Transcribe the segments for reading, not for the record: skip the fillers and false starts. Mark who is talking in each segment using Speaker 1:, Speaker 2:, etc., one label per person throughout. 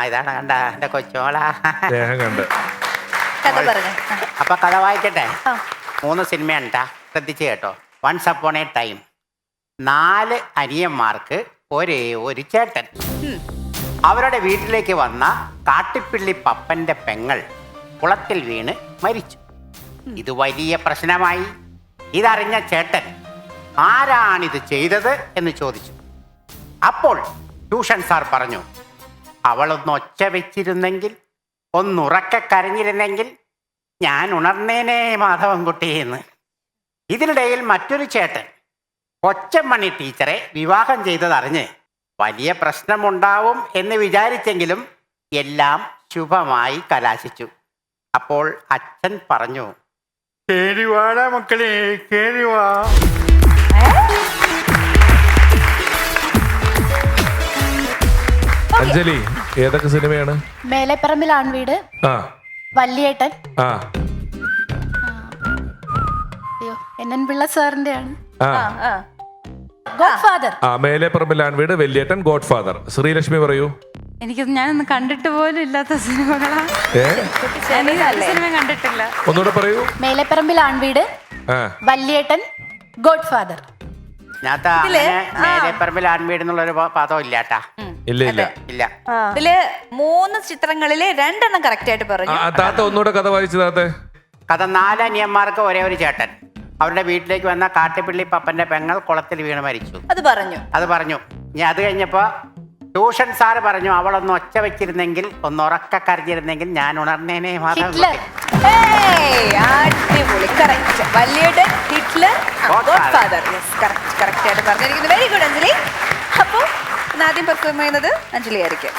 Speaker 1: ഇതാണ് കണ്ട എന്റെ കൊച്ചോള.
Speaker 2: സ്നേഹം കണ്ട്.
Speaker 3: കഥ പറഞ്ഞു.
Speaker 1: അപ്പൊ കഥ വായിക്കട്ടെ.
Speaker 3: ആ.
Speaker 1: 3 സിനിമയുണ്ടാ, ശ്രദ്ധിച്ചു കേട്ടോ. Once upon a time. 4 അനിയന്മാർക്ക് ഒരേ ഒരു ചേട്ടൻ. അവരുടെ വീട്ടിലേക്ക് വന്ന കാട്ടിപ്പിള്ളി പപ്പന്റെ പെങ്ങൾ കുളത്തിൽ വീണ് മരിച്ചു. ഇത് വലിയ പ്രശ്നമായി. ഇതറിഞ്ഞ ചേട്ടൻ ആരാണിത് ചെയ്തത് എന്ന് ചോദിച്ചു. അപ്പോൾ ട്യൂഷൻ സാർ പറഞ്ഞു, അവളൊന്ന് ഒച്ച വെച്ചിരുന്നെങ്കിൽ, ഒന്നുറക്കെ കരഞ്ഞിരുന്നെങ്കിൽ ഞാൻ ഉണർന്നേനെ മാധവൻകുട്ടിയെന്ന്. ഇതിനിടയിൽ മറ്റൊരു ചേട്ടൻ കൊച്ചമ്മണി ടീച്ചറെ വിവാഹം ചെയ്തതറിഞ്ഞ് വലിയ പ്രശ്നമുണ്ടാവും എന്ന് വിചാരിച്ചെങ്കിലും എല്ലാം ശുഭമായി കലാശിച്ചു. അപ്പോൾ അച്ഛൻ പറഞ്ഞു, കേറിവാടാ മക്കളെ, കേറിവാ.
Speaker 2: അഞ്ജലി, ഏതൊക്കെ സിനിമയാണ്?
Speaker 4: മേലെപ്പറമ്പിൽ ആൺവീട്,
Speaker 2: ആ
Speaker 4: വല്യേട്ടൻ,
Speaker 2: ആ
Speaker 4: അയ്യോ എൻ പിള്ള സാറിന്റെ ആണ്,
Speaker 2: ആ
Speaker 4: ഗോഡ് ഫാദർ.
Speaker 2: ആ മേലെപ്പറമ്പിൽ ആൺവീട്, വല്യേട്ടൻ, ഗോഡ് ഫാദർ. ശ്രീലക്ഷ്മി പറയൂ.
Speaker 5: എനിക്കൊന്നും ഞാനൊന്നും കണ്ടിട്ട് പോലും ഇല്ലാത്ത സിനിമകളാ. സിനിമ കണ്ടിട്ടില്ല.
Speaker 2: ഒന്നുകൂടെ പറയൂ.
Speaker 4: മേലെപ്പറമ്പിൽ ആൺവീട്,
Speaker 2: ആ
Speaker 4: വല്യേട്ടൻ, ഗോഡ് ഫാദർ.
Speaker 1: മേലെപ്പറമ്പിൽ ആൺവീട് എന്നുള്ളൊരു പദം ഇല്ലാട്ടാ.
Speaker 2: ഇല്ല ഇല്ല
Speaker 1: ഇല്ല.
Speaker 3: ഇതില് 3 ചിത്രങ്ങളില് 2 എണ്ണം കറക്റ്റ് ആയിട്ട് പറഞ്ഞു.
Speaker 2: താത്ത ഒന്നുകൂടെ കഥ വായിച്ചു താത്തെ.
Speaker 1: കഥ 4 അനിയന്മാർക്ക് ഒരേ ഒരു ചേട്ടൻ. അവരുടെ വീട്ടിലേക്ക് വന്ന കാട്ടിപ്പിള്ളി പപ്പന്റെ പെങ്ങൾ കുളത്തിൽ വീണ് മരിച്ചു.
Speaker 3: അത് പറഞ്ഞു.
Speaker 1: ഇനി അത് കഴിഞ്ഞപ്പോ ട്യൂഷൻ സാറ് പറഞ്ഞു, അവളൊന്ന് ഒച്ച വെച്ചിരുന്നെങ്കിൽ, ഒന്ന് ഉറക്ക കരഞ്ഞിരുന്നെങ്കിൽ ഞാൻ ഉണർന്നേനെ
Speaker 4: ഹിറ്റ്ലർ.
Speaker 3: അടിപൊളി, correct. Valyettan, Hitler, god father. Yes, correct ആയിട്ട് പറഞ്ഞിരിക്കുന്നു. Very good Anjali. അപ്പോ ആദ്യം പെർഫോം ചെയ്യുന്നത് അഞ്ജലി ആയിരിക്കും.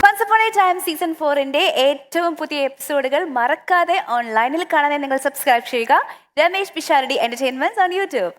Speaker 3: Once upon a time season 4ന്റെ ഏറ്റവും പുതിയ എപ്പിസോഡുകൾ മറക്കാതെ ഓൺലൈനിൽ കാണാൻ നിങ്ങൾ സബ്സ്ക്രൈബ് ചെയ്യുക. Ramesh Pisharody entertainments on YouTube.